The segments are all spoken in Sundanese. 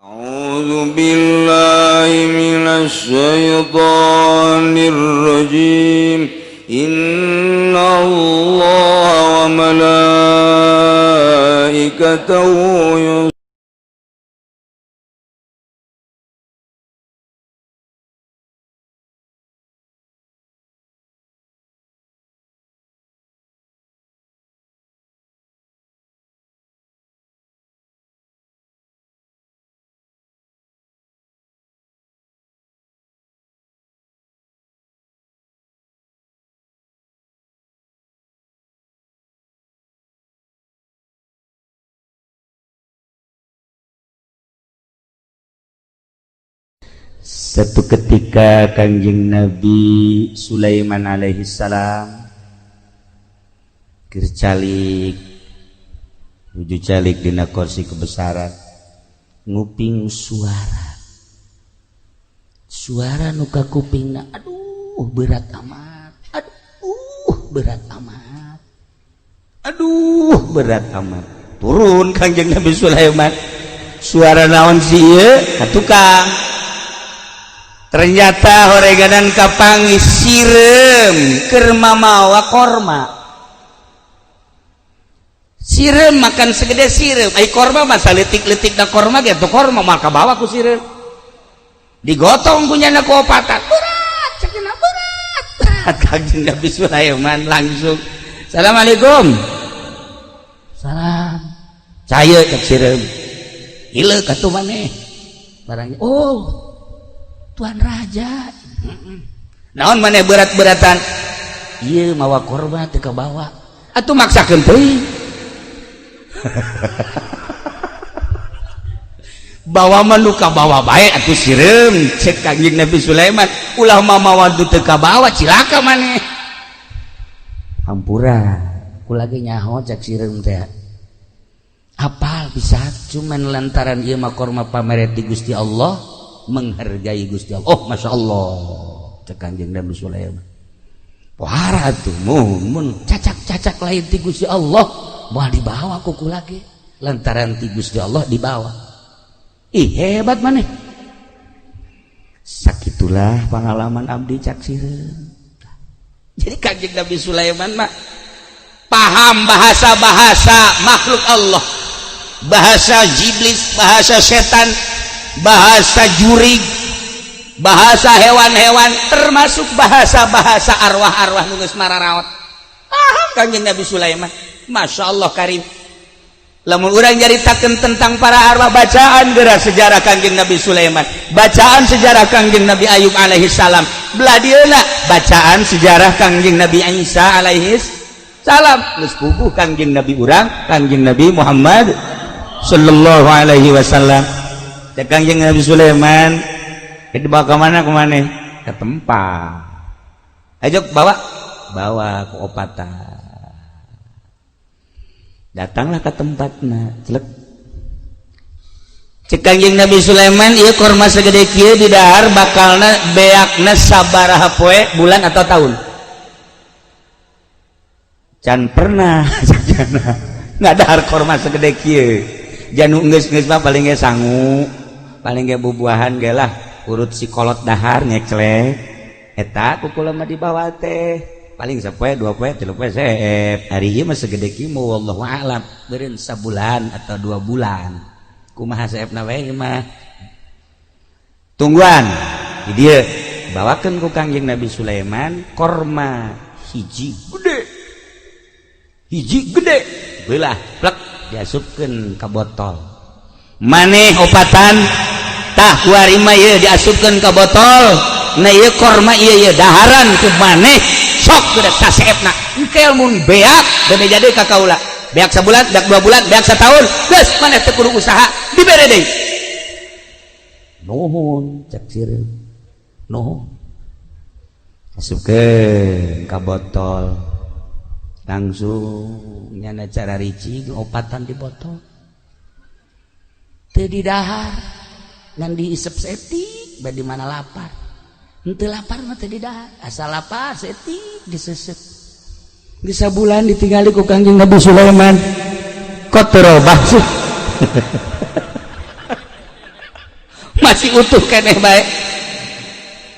A'udzu billahi minasy syaithanir rajim. Innallaha wa malaikatahu Satu ketika Kangjeng Nabi Sulaiman alaihi salam kercalik nuju calik dina kursi kebesaran nguping suara nu ka kupingna, aduh berat amat, turun Kangjeng Nabi Sulaiman, suara naon sih ieu ka tukang. Ternyata horeganan kapangi sirem keur mamawa korma. Sirem makan segede sirem, ai korma mah saletik-letik da korma ge tuh korma mah kabawa ku sirem. Digotong kunyana ku opatan. Berat, cekna berat. Kangjeng Nabi Sulaiman langsung, "Assalamualaikum." "Salam." "Caya cek sirem." "Ileuk atuh maneh." Barangnya, "Oh, Tuan Raja." Naon maneh berat-beratan? Ieu mawa korban teu kabawa. Atuh maksakeun teuing. Bawa mah nu kabawa bae atuh sireum, cek Kangjeng Nabi Sulaiman. Ulah mamawa nu teu kabawa cilaka maneh. Hampura, kula ge nyaho cek sireum teh. Apal bisa cuman lantaran ieu mah korma pamere ti Gusti Allah. Menghargai Gusti Allah. Oh, masya Allah, cek Kangjeng Nabi Sulaiman. Wah tuh, mun cacak lain ti Gusti Allah, mau dibawa kuku lagi. Lantaran ti Gusti Allah dibawa. Ih hebat maneh. Sakitulah pengalaman abdi cak sireum. Jadi Kangjeng Nabi Sulaiman mah paham bahasa makhluk Allah, bahasa iblis, bahasa setan, bahasa jurig, bahasa hewan-hewan, termasuk bahasa-bahasa arwah-arwah nu geus mararaot. Paham Kangjeng Nabi Sulaiman. Masya Allah karim. Lamun urang nyaritakeun tentang para arwah, bacaan geura sejarah Kangjeng Nabi Sulaiman, bacaan sejarah Kangjeng Nabi Ayub alaihi salam, belah dieuna bacaan sejarah Kangjeng Nabi Isa alaihi salam, geus puguh Kangjeng Nabi urang, Kangjeng Nabi Muhammad sallallahu alaihi wasallam. Kangjeng Nabi Sulaiman dibawa ke mana ke tempat. Ayo bawa ke opatan. Datanglah ke tempatna. Cek Kangjeng Nabi Sulaiman, ieu korma segede kieu di dahar bakalna beakna sabaraha poe, bulan atau tahun? Can pernah nggak dahar korma segede kieu. Janu geus mah paling ge sangu. Paling ge bubuahan ge lah urut si kolot dahar ngeklek eta kukula mah dibawa teh paling sapoe 2 poe 3 poe seep. Ari ieu mah segede kieu wallahu a'lam beureun sabulan atau 2 bulan kumaha seepna we mah tungguan di dieu bawakeun ku Kangjeng Nabi Sulaiman korma hiji gede beulah plek diasupkeun ka botol. Maneh opatan tah kuari mah ieu diasupkeun ka botol. Na ieu korma ieu daharan ku maneh sok geus saseepna. Engke mun beak bade jadi ka kaula. Beak sabulan, beak 2 bulan, beak setahun, geus maneh teu kudu usaha, dibere deui. Nuhun cek sireum. Nuhun. Asupkeun ka botol. Langsung nyana cara ricik opatan di botol. Teu di dahar ngan diisep setik bade mana lapar. Henteu lapar mah teu di dahar, asal lapar setik disesep. Geus sabulan ditinggali ku Kangjeng Nabi Sulaiman. Kok teu robah sih? masih utuh keneh baik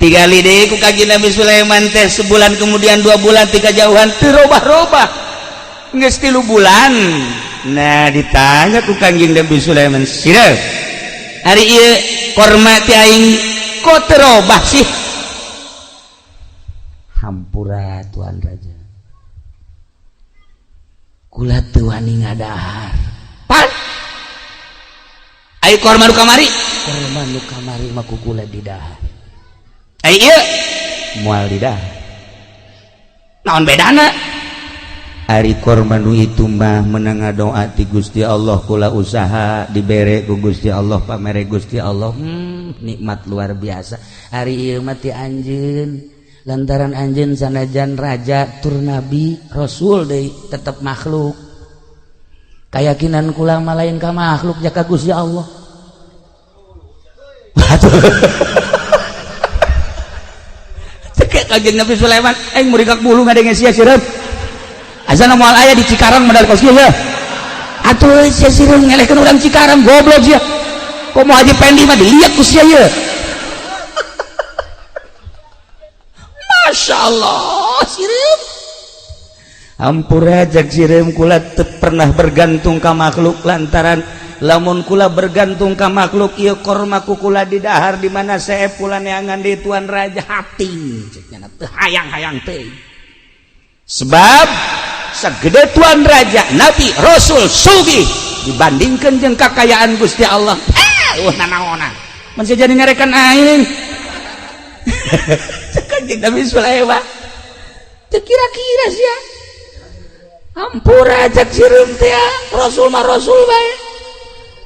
tigali deui ku Kanjeng Nabi Sulaiman teh sebulan kemudian 2 bulan 3 jauhan teu robah-robah geus 3 bulan. Nah ditanya ku Kanjeng Nabi Sulaiman, "Sireuh hari ieu korma ti aing kok teu robah sih?" Hampura Tuan Raja, kula teu wani ngadahar. Pan ai korma nu kamari mah ku kula didahar. Ai ieu moal didahar. Naon bedana? Ari korma nu itu mah meunang ngadoa ti Gusti Allah kula usaha dibere ku Gusti Allah pamere Gusti Allah. Nikmat luar biasa. Ari ieu mah ti anjeun lantaran anjeun sanajan raja tur nabi rasul deui tetep makhluk. Kayakinan kula mah lain ka makhluk jaka Gusti Allah. Cek Kanjeng Nabi Sulaiman, aing murigak bulu ngadenge sia sireup. Asana moal aya di Cikarang modal kos ieu. Atuh sia sireup ngelehkeun urang Cikarang goblok sia. Komo Haji Pendi mah dilihat ku sia ieu. Masya Allah sireup. Hampura jak sireup kula teu pernah bergantung ka makhluk lantaran lamun kula bergantung ka makhluk ieu korma ku kula didahar di mana sae pula neangan di Tuan Raja hati cekna teu hayang-hayang teh. Sebab sagede Tuan Raja Nabi Rasul sugih dibandingkeun jeung kakayaan Gusti Allah. Nanaonan mun jadi ngarekan aing. Kanjeng Nabi Sulaiman teu kira-kira sia. Hampura jak sireup teh Rasul mah Rasul bae.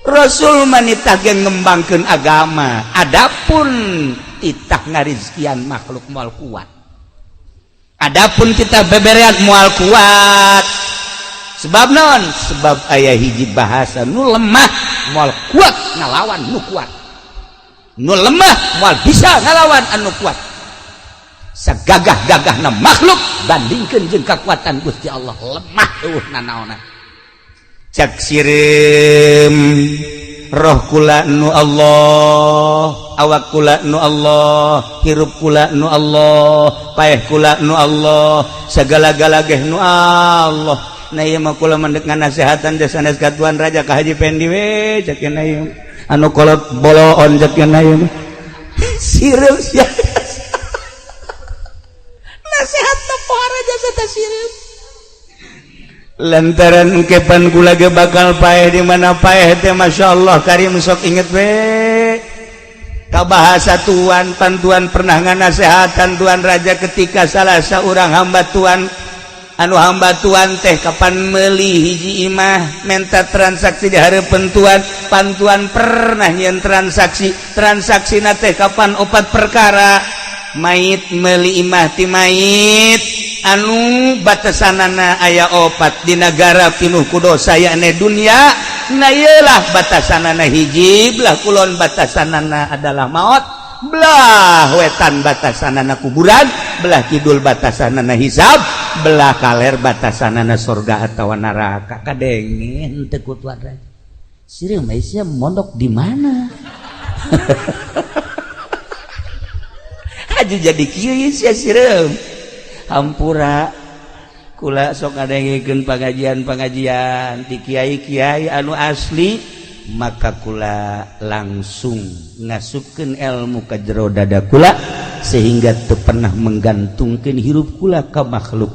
Rasul manitah ge ngembangkeun agama. Adapun titah ngarizkian makhluk moal kuat. Adapun kita beberean moal kuat. Sebab naon? Sebab aya hiji bahasa nu lemah moal kuat ngalawan nu kuat. Nu lemah moal bisa ngalawan anu kuat. Sagagah-gagahna makhluk bandingkeun jeung kakuatan Gusti Allah lemah nanaonna. Cak sirem roh kula nu Allah, awak kula nu Allah, hirup kula nu Allah, paeh kula nu Allah, sagala-gala ge nu Allah. Nah ieu mah kula mendek nganasehatan sanes ka Tuan Raja ka Haji Pendi we cak ieu anu kolot boloon cak ieu sirem sia. Nasihat poho raja sata sirem. Lantaran kepan kula ge bakal paeh di mana paeh teh masyaallah karim sok inget we ka bahasa Tuan pantuan pernah nganasehatan Tuan Raja ketika salah saurang hamba Tuan anu hamba Tuan teh kapan meuli hiji imah menta transaksi di hareupeun Tuan pantuan pernah nyeun transaksina teh kapan 4 perkara mait meuli imah ti mait anu batasanana aya 4 di negara pinuh ku dosa yakni dunia. Nah ieulah batasanana hiji belah kulon batasanana adalah maut, belah wetan batasanana kuburan, belah kidul batasanana hisab, belah kaler batasanana surga atawa neraka. Kadengin teu ku Tuan Raja. Sireuh mah sia mondok di mana? Aju jadi kieu sia sireuh. Hampura kula sok ngadengikeun pengajian di kiai-kiai anu asli maka kula langsung ngasupkeun ilmu ka jero dada kula sehingga teu pernah menggantungkeun hirup kula ka makhluk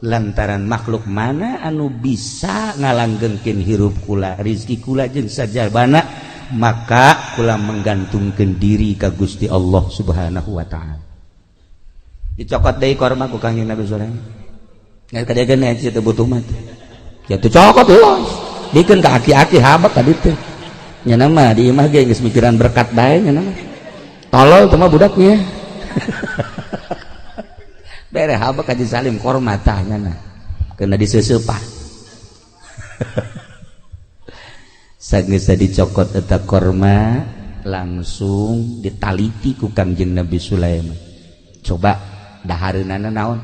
lantaran makhluk mana anu bisa ngalanggengkeun hirup kula rezeki kula jeung sajabana maka kula menggantungkeun diri ka Gusti Allah Subhanahu wa taala. Dicokot deui korma ku Kanjeng Nabi Sulaiman. Ngan kadegeun aya teu butuh mah. Ya teu cokot euy. Dikeun ka aki-aki habak ka ditu. Nya mah di imah ge geus mikiran berkat bae nya mah. Tolol teh mah budaknya. Bere habak ka Salim korma tah nya na. Keuna diseuseupan. Sageus dicokot eta korma langsung ditaliti ku Kanjeng Nabi Sulaiman. Coba dahareunana naon?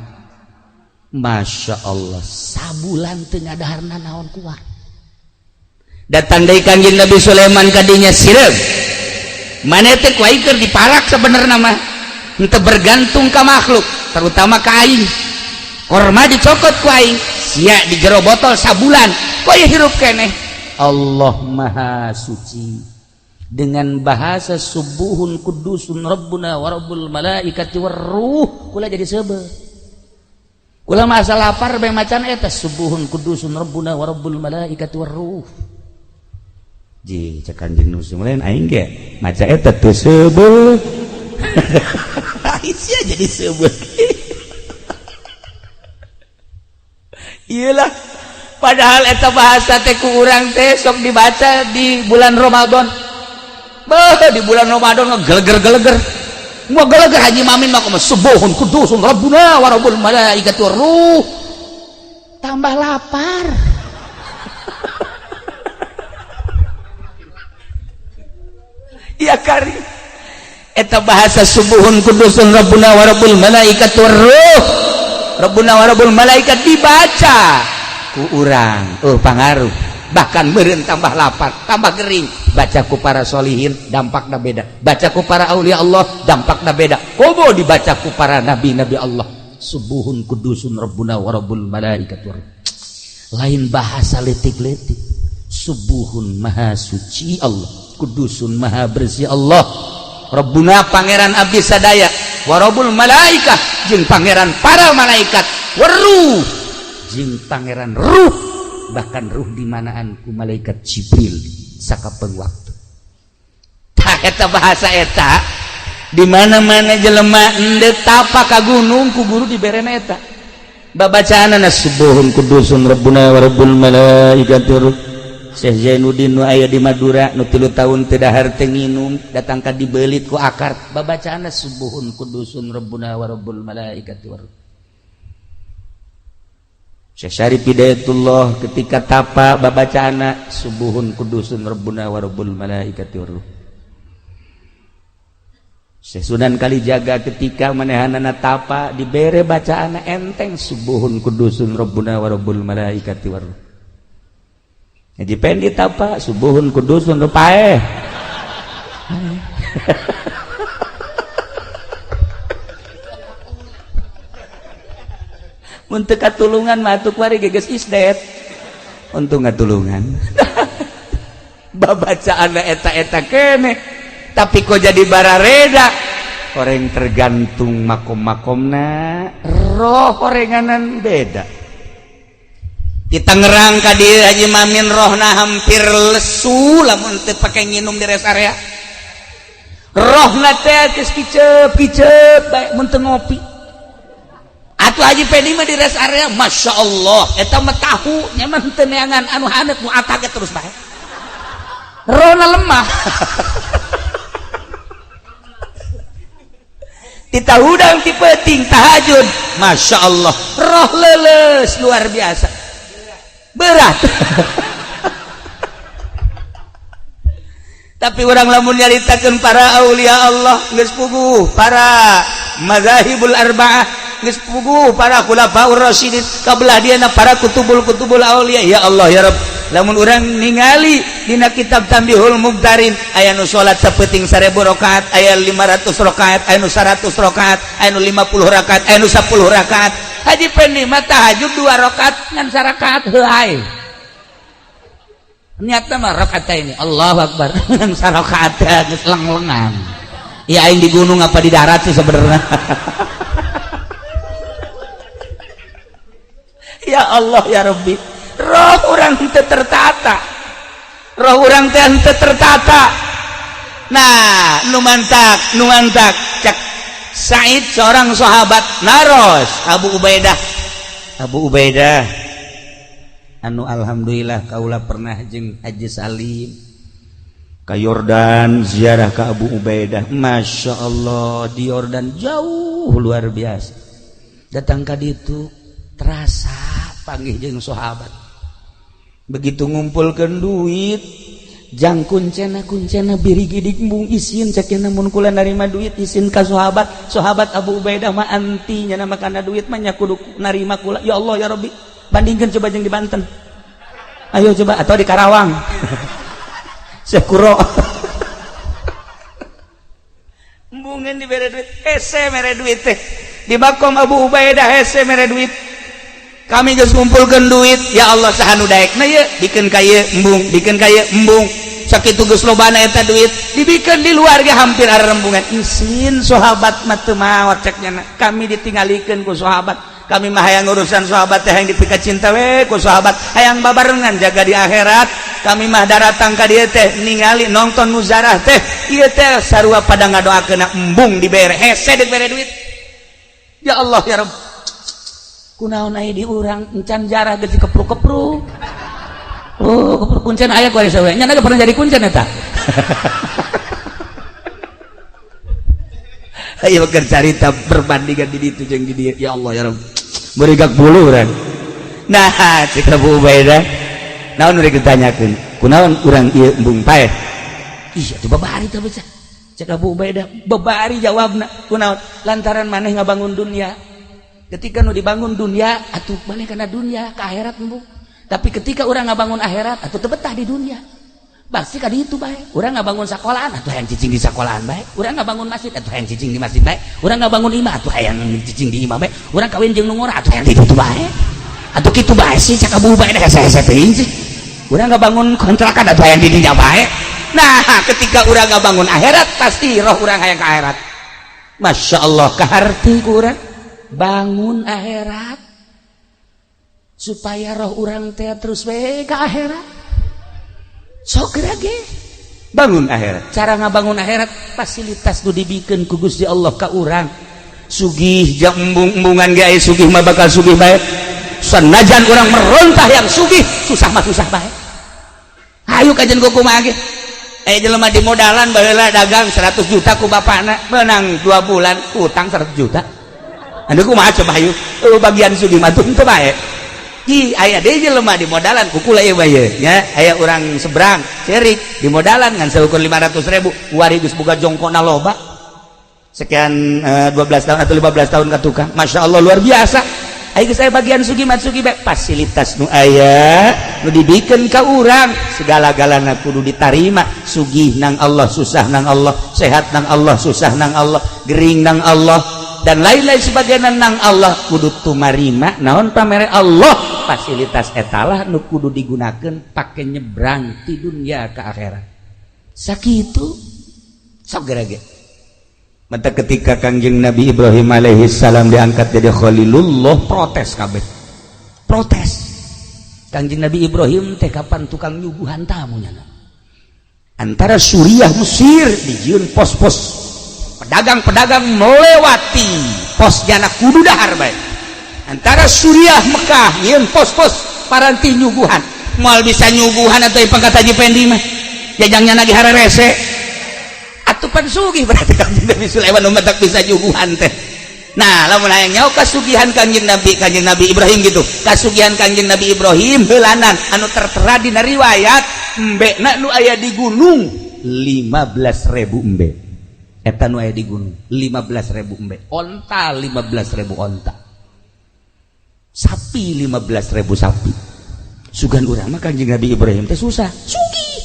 Masya Allah sabulan teu ngadaharna naon kuat. Datang dari Kanjeng Nabi Sulaiman kadinya sireup mana teh ku aing keur diparak sebenarnya mah henteu bergantung ka makhluk terutama ka aing korma dicokot ku aing sia di jero botol sabulan ku aya hirup keneh Allah maha suci dengan bahasa subuhun kudusun rabbuna wa rabbul malaikati warruh kula jadi sebel kula masa lapar bae macan eta subuhun kudusun rabbuna wa rabbul malaikati warruh ji cek Kanjeng Nusul lain aing ge maca eta teu sebel sia jadi sebel iyalah padahal eta bahasa teh ku urang teh sok dibaca di bulan Ramadan di bulan Ramadan geleger-geleger mau geleger Haji Mamin mah subuhun kudusun rabbuna wa rabbul malaikati warruh tambah lapar iya kari eta bahasa subuhun kudusun rabbuna wa rabbul malaikati warruh rabbuna wa rabbul malaikat dibaca ku urang pangaruh bahkan meureun tambah lapar tambah gering baca ku para solihin dampakna beda baca ku para aulia Allah dampakna beda komo dibaca ku para nabi-nabi Allah subuhun kudusun rabbuna wa rabbul malaikat lain bahasa letik-letik subuhun maha suci Allah kudusun maha bersih Allah rabbuna pangeran abdi sadaya wa rabbul malaikat jeung pangeran para malaikat waruh jeung pangeran ruh bahkan ruh di manaan ku malaikat Jibril sakapeung waktu tah eta bahasa eta di mana-mana jelema endeu tapa ka gunung ku guru diberena eta babacaanna subuhun kudusun rabbuna wa rabbul malaikati Syekh Zainuddin nu aya di Madura nu 3 tahun teu dahar teu nginum datang ka dibeulit ku akar babacaanna subuhun kudusun rabbuna wa rabbul malaikati war Syekh Syarif Hidayatullah ketika tapa babacaanna subuhun kudusun rabbuna wa rabbul malaikati war Syekh Sunan Kalijaga ketika manehanana tapa dibere bacaanna enteng subuhun kudusun rabbuna wa rabbul malaikati war jadi pendit apa subuhun kudusun rupae mun teu katulungan mah atuh kuari geges isdet untung ngatulungan babacaanna eta-eta keneh tapi kok jadi barareda orang tergantung makom-makomna roh orenganan beda di Tangerang ka dieu Haji Mamin rohna hampir lesu lamun teu pake nginum di rest area rohna teh geus kicep bae mun teu ngopi atuh Haji Pedi mah di rest area Masya Allah eta mah tahu nyaman teu neangan anu haneut nu ataget terus bae rohna lemah di tahudang ti peuting tahajud Masya Allah roh leuleus luar biasa berat tapi orang lamun nyaritakeun para aulia Allah geus puguh para mazahibul arba'ah geus puguh para khulafaur rasyidin kabelah diana para kutubul aulia ya Allah ya Rabb lamun urang ningali dina kitab Tambihul Mugtarin aya nu salat sapeuting 1000 rakaat aya 500 rakaat aya nu 100 rakaat aya nu 50 rakaat aya nu 10 rakaat Haji Pendi mah tahajud 2 rakaat ngan 1 rakaat heuai niatna mah rakaataini Allahu Akbar ngan 1 rakaat geus leng-lengan ya aing di gunung apa di darat sih sebenarnya ya Allah ya Rabbi roh orang teu tertata roh orang teh teu tertata nah nu mantak cak Said seorang sahabat naros Abu Ubaidah anu alhamdulillah kaula pernah jeung Haji Salim ka Yordan ziarah ka Abu Ubaidah Masya Allah di Yordan jauh luar biasa datang ka ditu terasa panggih jeung sahabat begitu ngumpulkeun duit jang kuncena birigidik mbung isin cekena mun kula narima duit isin ka sahabat Abu Ubaidah mah anti nya nama kana duit mah nya kudu narima kula ya Allah ya Rabbi bandingkeun coba jeung di Banten ayo coba atau di Karawang Syekh Kuro embungan dibere duit hese mere duit teh di makom Abu Ubaidah hese mere duit kami geus ngumpulkeun duit ya Allah saha nu daekna ye bikin kaya embung sakitu geus lobana eta duit dibikeun di luar ge hampir arembungan isin sahabat mah teu maot ceknya kami ditinggalikeun ku sahabat kami mah hayang urusan sahabat teh hayang dipika cinta we ku sahabat hayang babarengan jaga di akhirat kami mah daratang ka dieu teh ningali nonton muzarah teh ieu teh sarua pada ngadoakeun embung dibere hese dibere duit ya Allah ya Rabb kunaon aya di urang encan jarah geus dikepruk-kepruk oh kepruk kuncen aya ku aya nya naga pernah jadi kuncen eta ayo keur carita perbandingan di ditu jeung di dieu ya Allah ya Rabb beureug gak bulu urang nah cek Abu Ubaidah naon nu ditanyakeun kunaon urang ieu embung paeh ih atuh babari teh baca cek Abu Ubaidah babari jawabna kunaon lantaran maneh ngabangun dunia ketika nu dibangun dunia atuh maneh kana dunia ka akhirat embung tapi ketika urang ngabangun akhirat atuh teu betah di dunia pasti ka ditu bae urang ngabangun sakolahan atuh hayang cicing di sakolahan bae urang ngabangun masjid atuh hayang cicing di masjid bae urang ngabangun imah atuh hayang cicing di imah bae urang kawin jeung nu ngora atuh hayang di ditu bae atuh kitu bae sih cek Abu Ubaidah hese-hese teuing sih urang ngabangun kontrakan atuh hayang di dinya bae nah ketika urang ngabangun akhirat pasti roh urang hayang ka akhirat Masya Allah kaharti ku urang bangun akhirat supaya roh urang teh terus we ka akhirat sok gerage bangun akhirat cara ngabangun akhirat fasilitas nu dibikeun ku Gusti Allah ka urang sugih jeung embung-embungan ge aya sugih mah bakal sugih bae sanajan urang merontah yang sugih susah mah susah bae hayu kajen ku kumaha ge aya jelema di modalan baheula dagang 100 juta ku bapana menang 2 bulan utang 100 juta anu kumaha coba hayu bagian sugih mah teu bae aya deui jelema di modalan kukula ieu bae nya aya urang seberang cerik di modalan ngan seukur 500.000 wari geus boga jongkona loba sekian 12 tahun atau 15 tahun ka tukang Masya Allah luar biasa aya geus aya bagian sugih matsugi bae fasilitas nu aya nu dibikeun ka urang segala-galana kudu ditarima sugih nang Allah susah nang Allah sehat nang Allah susah nang Allah gering nang Allah dan lain-lain sebagainya nang Allah kudu tumarima naon pamere Allah fasilitas etalah nu kudu digunakeun pake nyebrang ti dunia ke akhirat sakitu sok gerage mata ketika Kangjeng Nabi Ibrahim alaihi salam diangkat jadi Khalilullah protes kabeh protes Kangjeng Nabi Ibrahim teh kapan tukang nyuguhan tamunya antara Suriah Mesir dijieun pos-pos pedagang-pedagang melewati pos jana kudu dahar bae antara Suriah Mekah nyieun pos-pos paranti nyuguhan moal bisa nyuguhan atau pangkat Haji Pendi mah jajangnya lagi harerese atuh pan sugih berarti Kanjeng Nabi Sulaiman nu matak bisa nyuguhan teh nah lamun hayang nyaho kasugihan Kanjeng Nabi Ibrahim gitu kasugihan Kanjeng Nabi Ibrahim heulanan anu tertera dina riwayat embena nu aya di gunung 15.000 embe eta nu aya di gunung 15.000 embe onta 15.000 onta sapi 15.000 sapi sugan urang mah Kanjeng Nabi Ibrahim teh susah sugih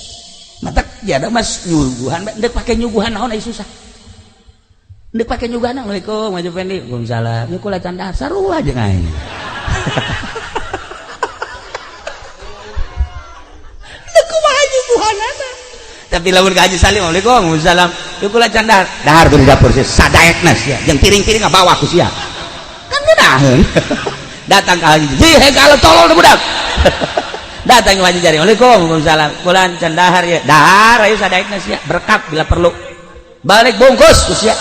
matak jada mas nyuguhan ndek pake nyuguhan naon aya susah ndek pake nyuguhan Assalamualaikum Haji Pendi waalaikumsalam nya kula can dahar sarua jeung aing ndek kumaha nyuguhanana tapi lamun ka Haji Salim Assalamualaikum waalaikumsalam nya kula can dahar di dapur sia sadaekna sia jeung piring-piring ngabawa ku sia kan ngeunaheun datang ke Haji he kalau tolol budak datang ke Haji Jari Waalaikumsalam kula can dahar ya dahar ayo sadaekna sia berkat bila perlu balik bungkus ku sia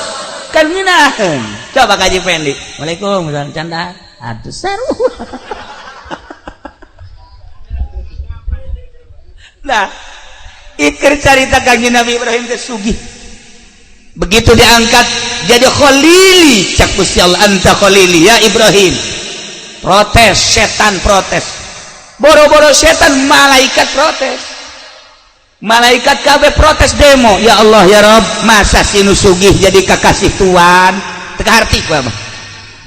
kan ngeunaheun coba ka Haji Pendi Waalaikumsalam can dahar atuh sarua nah ikir carita Kanjeng Nabi Ibrahim teh sugih begitu diangkat jadi khalili cak Gusti Allah anta khalili ya Ibrahim protes setan protes boro-boro setan malaikat protes malaikat kabeh protes demo ya Allah ya Rabb masa si nu sugih jadi kakasih Tuhan teu kaharti ku mah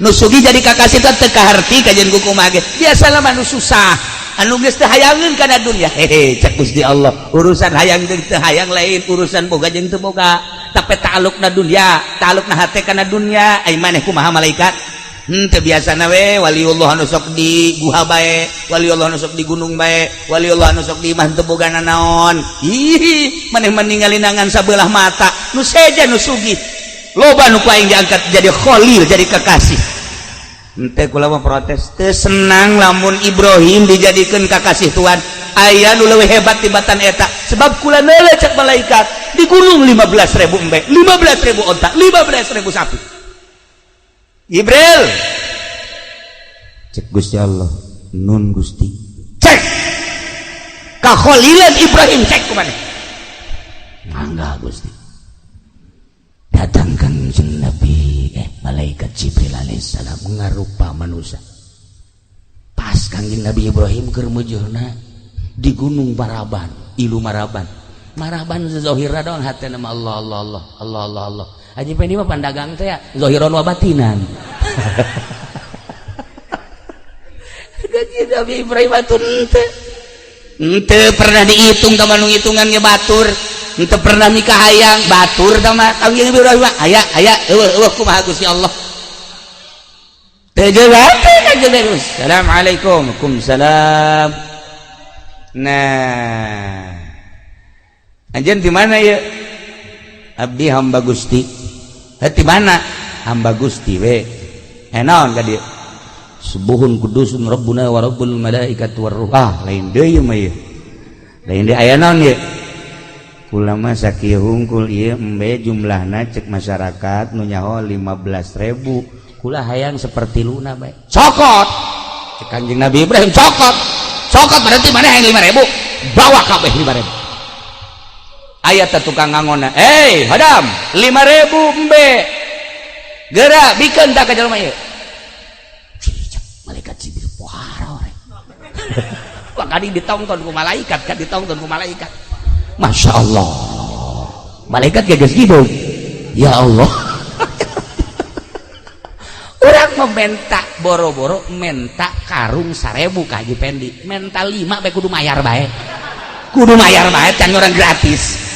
nu sugih jadi kakasih Tuhan teu kaharti kajian ku kumaha ge biasa mah nu susah anu geus teu hayangeun kana dunya hehe cek Gusti Allah urusan hayang jeung teu hayang lain urusan boga jeung teu boga tapi ta'alluqna dunya ta'alluqna hate kana dunya ai maneh kumaha malaikat teu biasana we waliullah anu sok di guha bae waliullah anu sok di gunung bae waliullah anu sok di imah teu bogana naon ih maneh meninggalin nangan sabelah mata nu seja nu sugih loba nu ku aing diangkat jadi khalil jadi kekasih ente kula mah protes teu senang lamun Ibrahim dijadikeun kakasih Tuhan aya nu leuwih hebat tibatan eta sebab kula neule cek malaikat di gunung 15.000 embe 15.000 onta 15.000 sapi Jibril cek Gusti Allah nun Gusti cek kakholilan Ibrahim cek kumana mangga Gusti datangkan jeung Nabi malaikat Jibril alaihissalam ngarupa manusia pas kangjeng Nabi Ibrahim keur mujurna di gunung Maraban ilu Maraban zahirna doang hati nama Allah aja ini mah pandagang teh ya zahiron wa batinan gaji Nabi Ibrahim batur ente pernah dihitung sama nu hitungannya batur ente pernah nikah hayang batur sama Nabi Ibrahim aya eueuh kumaha Gusti Allah teu jelas terus assalamualaikum waalaikumsalam nah anjeun di mana ya abdi hamba Gusti di mana hamba Gusti we naon ka dieu subuhun kudusun rabbuna wa rabbul malaikati war ruh lain deui mah ieu lain deui aya naon ieu kula mah sakieu hungkul ieu embe jumlahna cek masyarakat nu nyaho 15.000 kula hayang sapertiluna bae cokot cek Kanjeng Nabi Ibrahim cokot berarti mana yang 5.000 bawa kabeh 5.000 ayat tukang ngangona hadam 5.000 embe gerak bikin tak ke jelema ieu malaikat Jibril pohara we kadi ditongton ku malaikat Masya Allah malaikat geus kitu ya Allah urang mementa boro-boro menta karung 1.000 ka Haji Pendi menta 5 bae kudu mayar bae can orang gratis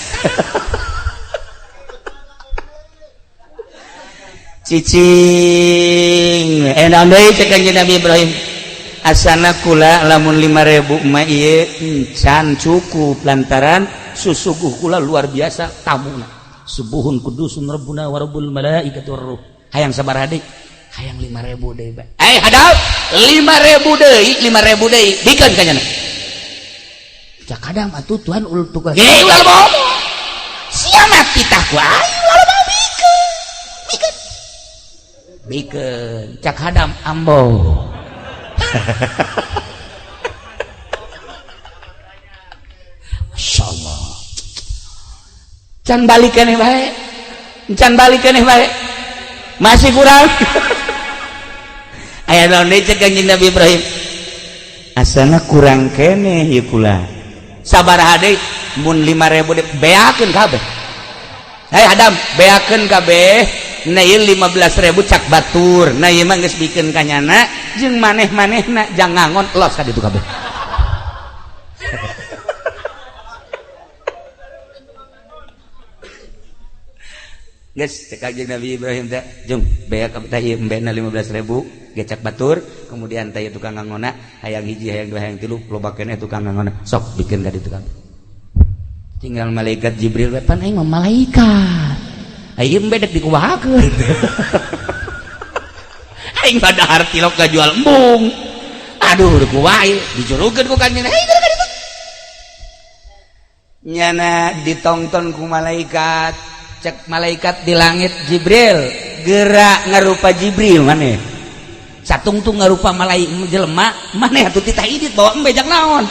cicing enak deui cek Kanjeng Nabi Ibrahim asana kula lamun 5.000 mah ieu can cukup lantaran susuguh kula luar biasa tamuna subuhun kudusun rabbuna wa rabbul malaikati war ruh hayang sabaraha deui hayang 5.000 deui bae hadap 5.000 deui bikeun ka nya cak kadang atuh Tuhan ulah tukar ulah mau sia mati tah ku aing ulah mau bikeun cak hadam ambo Masya Allah can balik keneh bae masih kurang aya naon deui cek Kanjeng Nabi Ibrahim asana kurang keneh ieu kula sabaraha deui mun 5.000 deui beakeun kabeh hadam beakeun kabeh na ieu 15.000 cak batur na ieu mah geus bikeun kanyana jeung maneh-manehna jang ngangon los ka ditu kabeh geus cek Kanjeng Nabi Ibrahim teh jeung bea ka teh ieu embena 15.000 gecak batur kemudian teh tukang ngangona hayang hiji hayang dua hayang tilu loba keneh tukang ngangona sok bikeun ka ditu kabeh tinggal malaikat Jibril we pan aing mah malaikat aing embe dek dikuwahakeun aing badahar tilok gajual embung aduh deuk wae dijurukeun ku Kanjeng nyana ditongton ku malaikat cek malaikat di langit Jibril gerak ngarupa Jibril maneh satungtung ngarupa malaikat jelema maneh atuh titah idit bawa embe jak naon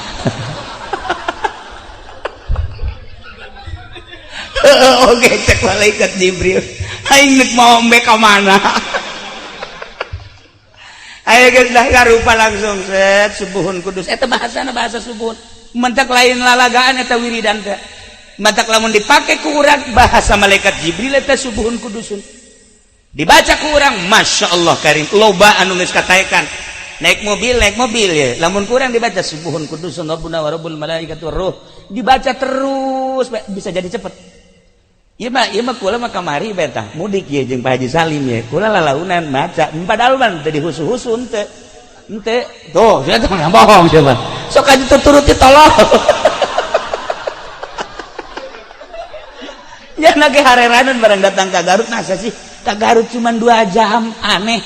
oke cek malaikat Jibril aing neuk mau embe ka mana aya geus dah ngarupa langsung set subuhun kudus eta bahasana bahasa subuhun mentak lain lalagaan eta wiridan teh mantak lamun dipake ku urang bahasa malaikat Jibril eta subuhun kudusun dibaca ku urang Masya Allah karim loba anu geus kataekan naik mobil ya lamun ku urang dibaca subuhun kudusun rabbuna wa rabbul malaikati war ruh dibaca terus bisa jadi cepet Ieu mah kula mah kamari betah mudik ieu jeung Pak Haji Salim ye. Kula lalaunan maca padahal mah teu dihusu-husu henteu. Henteu. Tuh, saya teh mah bohong sia mah. Sok aja turuti tolong. Ya nage hareranan barang datang ke Garut nasa sih. Ke Garut cuma 2 jam, aneh.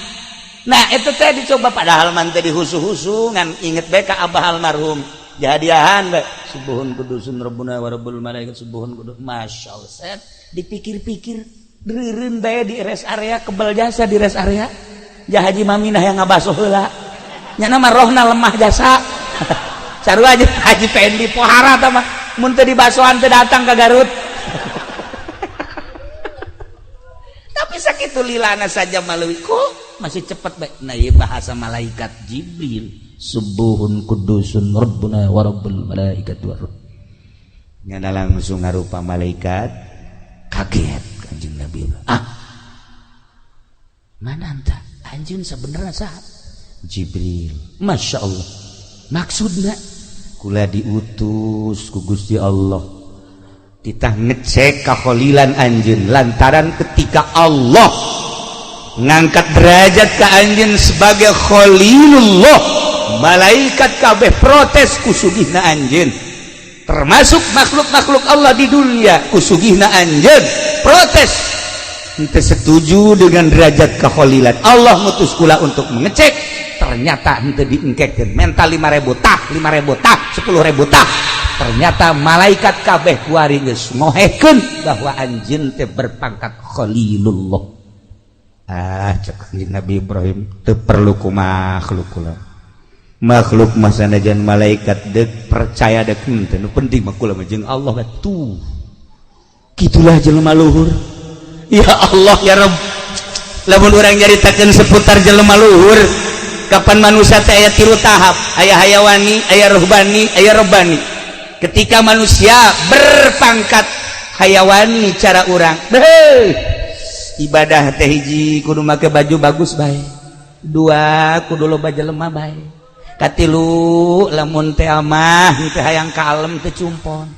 Nah, itu teh dicoba padahal man teh dihusu-husu ngan inget bae ka Abah almarhum. Jadian bae. Subuhun kudusun Rabbuna wa Rabbul malaikat subuhun kudus. Masyaallah. Set dipikir-pikir deureun bae di rest area kebal jasa di rest area. Jah Haji Maminah yang ngabasoh heula. Nya mah rohna lemah jasa. Sarua aja Haji Pendi pohara tah mah mun teu dibasohan teu datang ka Garut. Tapi sakitu lilana saja melalui kok masih cepat baik. Nah ieu bahasa malaikat Jibril. Subuhun kudusun Rabbuna wa Rabbul malaikat wa ruh. Nyana langsung ngarupa malaikat kaget Kanjeng Nabi. Mana anta? Anjeun sebenarnya saha? Jibril. Masya Allah. Maksudna kula diutus ku Gusti Allah. Titah ngecek kakholilan anjeun lantaran ketika Allah ngangkat derajat ka anjeun sebagai khalilullah, malaikat kabeh protes kusugihna anjeun, termasuk makhluk-makhluk Allah di dunia kusugihna anjeun protes henteu setuju dengan derajat kakholilan. Allah ngutus kula untuk mengecek, ternyata henteu diengkekeun mental 5.000 tah 5.000 tah 10.000 tah. Ternyata malaikat kabeh kuari geus ngohekeun bahwa anjeun teh berpangkat khalilullah. Cek Nabi Ibrahim teu perlu ku makhluk kula. Makhluk mah sanajan malaikat deuk percaya deuk henteu nu penting mah kula jeung Allah tuh. Kitulah jelema luhur. Ya Allah ya Rabb. Lamun urang nyaritakeun seputar jelema luhur, kapan manusia teh aya 3 tahap, aya hayawani, aya ruhbani, aya rabbani. Ketika manusia berpangkat hayawani cara urang, ibadah teh hiji kudu make baju bagus bae, 2 kudu loba jelema bae, katilu lamun teh amah teh hayang kalem teh cumpon,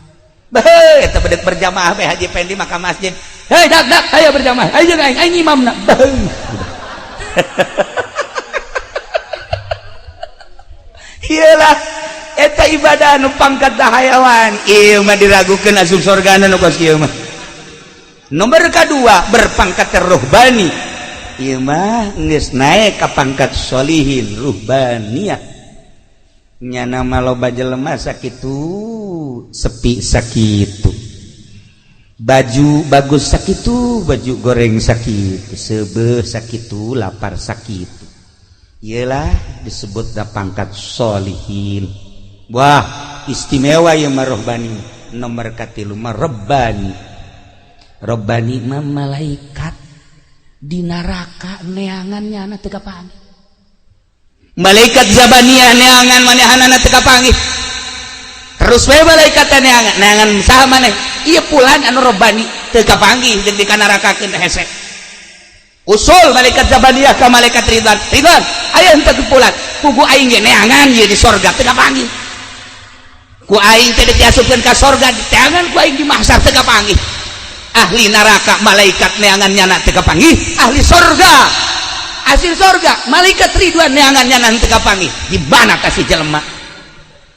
eta bedek berjamaah bae Haji Pendi maka masjid, hei dak ayo berjamaah, ayo aing imamna, iyalah eta ibadah nu pangkat hayawan. Ieu mah diragukeun asup sorgana nu kos kieu mah. Nomor kedua berpangkat ruhbani. Ieu mah geus naek ka pangkat sholihin ruhbaniyah. Nya nama loba jelema sakitu sepi sakitu. Baju bagus sakitu, baju goreng sakitu, seubeuh sakitu, lapar sakitu. Iyalah disebut da pangkat sholihin. Wah istimewa ya marohbani. Nomor katilu mah Rabbani. Rabbani mah malaikat di neraka neangannya anak teu kapanggih. Malaikat Zabaniyah neangan manehanana teu kapanggih. Terus we malaikat neangan saha maneh? Ieu pulan anu Rabbani teu kapanggih jeung di nerakakeun hese. Usul malaikat Zabaniyah ka malaikat Ridwan. Ridwan, aya henteu pulan. Pugu aing ge neangan ieu di sorga teu kapanggih. Ku aing teh diasupkeun ka sorga diteangan ku aing di mahsyar teu kapanggih. Ahli neraka malaikat neangannyana teu kapanggih, ahli sorga asli sorga malaikat Ridwan neangannyana teu kapanggih. Di mana ka si jelema?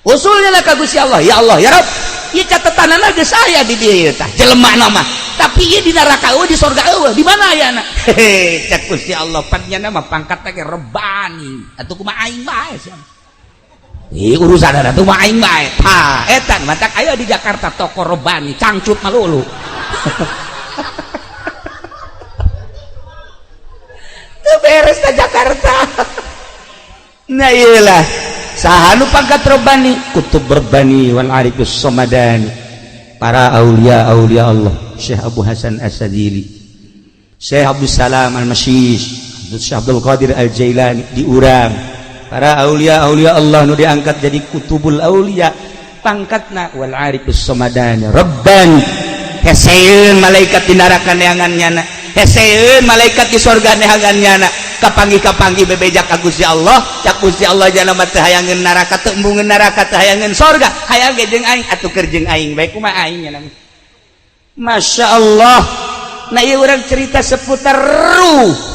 Usulnya lah ka Gusti Allah, ya Allah ya Rabb, ieu catetanana geus aya di dieu tah jelema mah. Tapi ieu di neraka eueuh di sorga eueuh, di mana ayana? Hehe, cek Gusti Allah panjenengan mah pangkat teh Rabbani, atuh kumaha aing bae sia. Urusan ada tuh main bae. Etan matak ayo di Jakarta toko Rabbani cangcut malulu. Beres ke Jakarta. Nah iyalah saha nu pangkat Rabbani kutub Rabbani wal arifus samadani. Para aulia Allah Syekh Abu Hasan As-Sadili, Syekh Abdul Salam Al-Masyish, Syekh Abdul Qadir Al-Jailani diurang. Para aulia Allah nu diangkat jadi kutubul aulia pangkatna wal arifus samadani Rabbani. Heseun malaikat di neraka neangannyana, heseun malaikat di sorga neangannyana, kapanggih bebejak ka Gusti Allah, cak Gusti Allah jalma teh hayangeun neraka teu embungeun neraka teh hayangeun sorga, hayang ge jeung aing atuh keur jeung aing bae kumaha aing nya Masya Allah. Nah ieu urang cerita seputar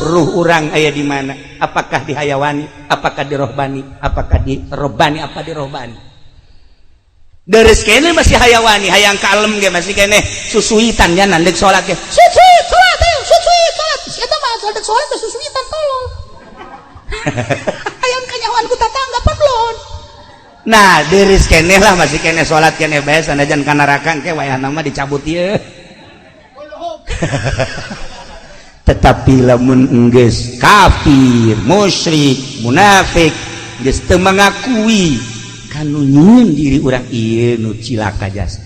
ruh urang aya di mana? Apakah di hayawani, apakah di rohbani, apakah di robbani, apa di rohbani? Deres kene masih hayawani, hayang kalem ge masih kene susuitan nya nandek salat ge. Susuit salat, salat. Eta mah nandek salat susuitan tolol. Hayang kanyawan ku tatangga pablon. Nah, deres kene lah masih kene salat kene bae sanajan ka neraka engke wayahna mah dicabut ieu. Tetapi lamun enggeus kafir, musyrik, munafik, geus teu mangakui kanu nyieun diri urang ieu nu cilaka jasa.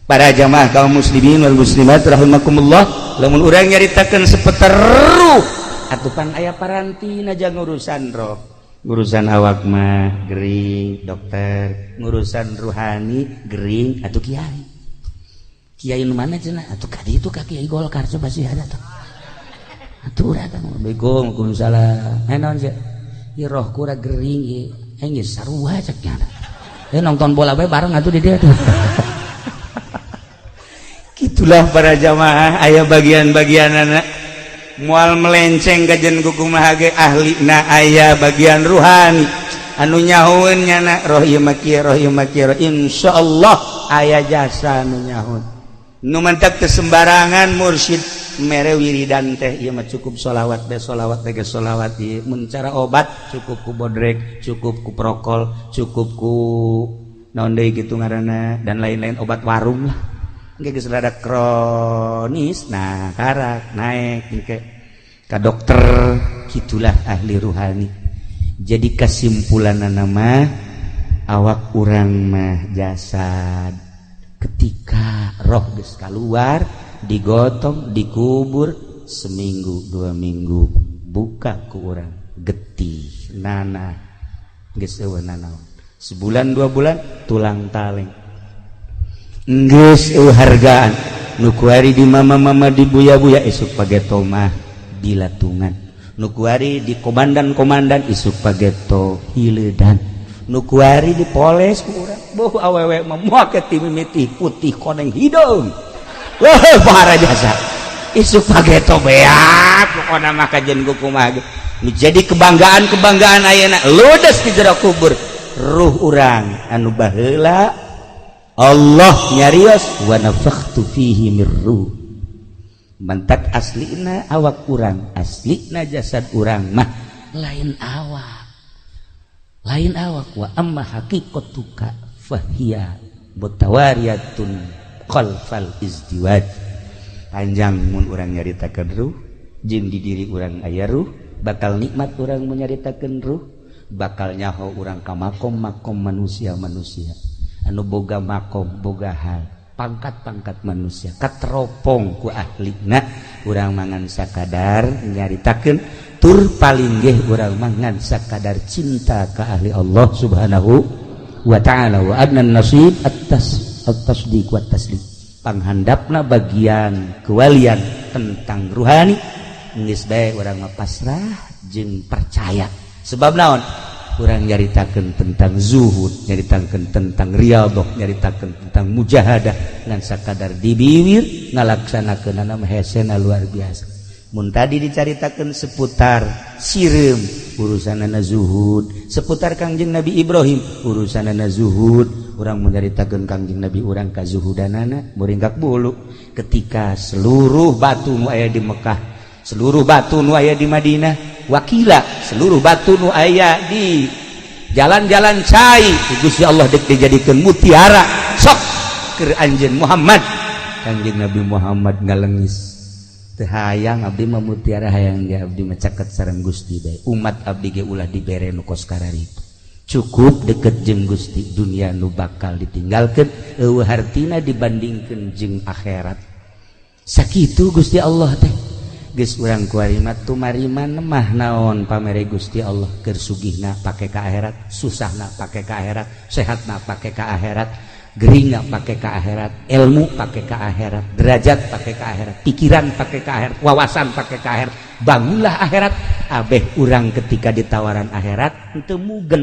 Para jamaah kaum muslimin wal muslimat rahimakumullah, lamun urang nyaritakeun seputar ruh atupan aya parantina jang urusan roh. Urusan awak mah gering dokter, ngurusan ruhani gering atuh kiai. Kiai nu mana cenah? Atuh ka ditu ka Kiai Golkar coba sih ada tuh. Atuh urang tah Assalamualaikum Waalaikumsalam. Naon sih? Ieu roh ku ra gering ieu. Geus sarua cek nya. Nonton bola bae bareng atuh di dieu tuh. Gitulah para jamaah aya bagian-bagianana moal melenceng kajen kukumaha ge ahlina aya bagian ruhani anu nyahoeun nyana roh ieu mah kieu roh ieu mah kieu insyaallah aya jasa anu nyahoeun. Nu mantap teu sembarangan mursyid mere wiridan teh ieu mah cukup sholawat teh sholawat ieu mun cara obat cukup ku bodrek, cukup ku prokol, cukup ku naon deui kitu ngaranna dan lain-lain obat warung lah. Engke geus rada kronis nah karak naik engke ka dokter gitulah ahli ruhani. Jadi kesimpulanna mah awak urang mah jasad ketika roh geus kaluar digotong dikubur seminggu 2 minggu buka ku urang getih nana geus eueuh nanaon sebulan 2 bulan tulang taleng geus eueuh hargaan nu kuari di mama-mama di buya-buya isuk pageto mah dilatungan nu kuari di komandan-komandan isuk pageto hileudan nu kuari dipoles ku urang boh awewe mah moal ke timimiti putih koneng hidung wah para jasa isuk pageto beak pokona mah kajen ku kumaha jadi kebanggaan ayeuna ludes di jero kubur ruh urang anu baheula Allah nyarios wa nafakhtu fihi mir ruh mantak aslina awak urang aslina jasad urang mah lain awak wa amma haqiqatuka fahiya mutawariyatun khalfal izdiwaj panjang mun urang nyaritakeun ruh jeung di diri urang aya ruh bakal nikmat urang menyaritakeun ruh bakal nyaho urang ka makom manusia anu boga makom boga hal pangkat-pangkat manusia katropong ku ahlina urang mangan sakadar nyaritakeun tur paling geh urang mangan sakadar cinta ka ahli Allah subhanahu wa ta'ala wa adnan nasib at-tasdiq wa taslim panghandapna bagian kewalian tentang ruhani geus bae urang mah pasrah jeung percaya sebab naon urang nyaritakeun tentang zuhud nyaritakeun tentang riyadhah nyaritakeun tentang mujahadah ngan sakadar di bibir ngalaksanakeunna mah hesena luar biasa mun tadi dicaritakeun seputar sireum urusanana zuhud seputar Kangjeng Nabi Ibrahim urusanana zuhud urang menyaritakeun Kangjeng Nabi urang kazuhudanana muringgak bulu ketika seluruh batu nu aya di Mekah seluruh batu nu aya di Madinah wakila seluruh batu nu aya di jalan-jalan cai Gusti Allah dek dijadikeun mutiara sok keur anjeun Muhammad Kangjeng Nabi Muhammad ngalengis teu hayang abdi mah mutiara hayang ge abdi mah caket sareng Gusti bae umat abdi ge ulah dibere nu kos kararitu cukup deket jeung Gusti dunia nu bakal ditinggalkeun eueuh hartina dibandingkeun jeung akhirat sakitu Gusti Allah teh geus urang kuari mah tumariman mah naon pamere Gusti Allah keur sugihna pake ka akhirat susahna pake ka akhirat sehatna pake ka akhirat geringna pake ka akhirat ilmu pake ka akhirat derajat pake ka akhirat pikiran pake ka akhirat wawasan pake ka akhirat bangunlah akhirat abeh urang ketika ditawaran akhirat henteu mugen